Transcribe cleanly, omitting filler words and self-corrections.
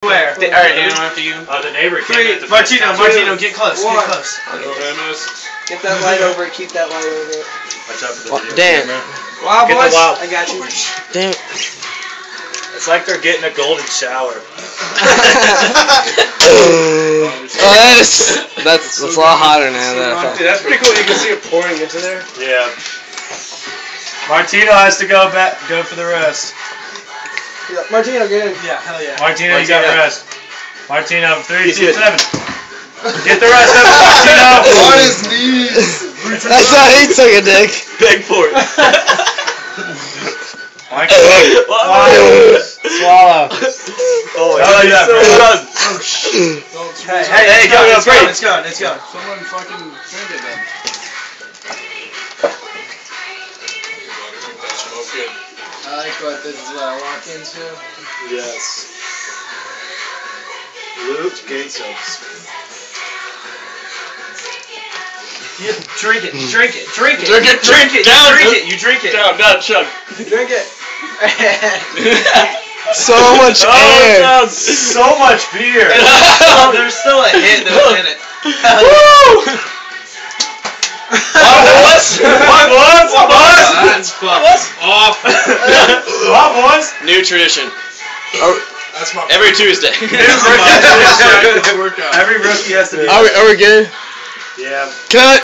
Where? Alright, after you. The neighbor came. Martino, get close. Get close. Get that light over it. Keep that light over it. Watch out for the video. Damn. Wow, Get boys. the wild. I got you. Damn. It's like they're getting a golden shower. That's a lot hotter now. Dude, that's pretty cool. You can see it pouring into there. Yeah. Martino has to go for the rest. Yeah, Martino, get in. Yeah, hell yeah. Martino, you got rest. Martino, 3, 2, 7. Get the rest of it, Martino. On his knees. That's how he took a dick. Beg for it. Swallow. Oh, yeah, oh shit. Hey, go, it's going. Someone fucking drink it then. I like what this is what I walk into. Yes. Luke gate subs. You drink it. Down, chug. Drink it. So much air. So much beer. Oh, there's still a hit that was in it. Woo! That's fucked. Off. Boys. New tradition. That's my Every Tuesday. Every rookie has to be. Are we good? Yeah. Cut.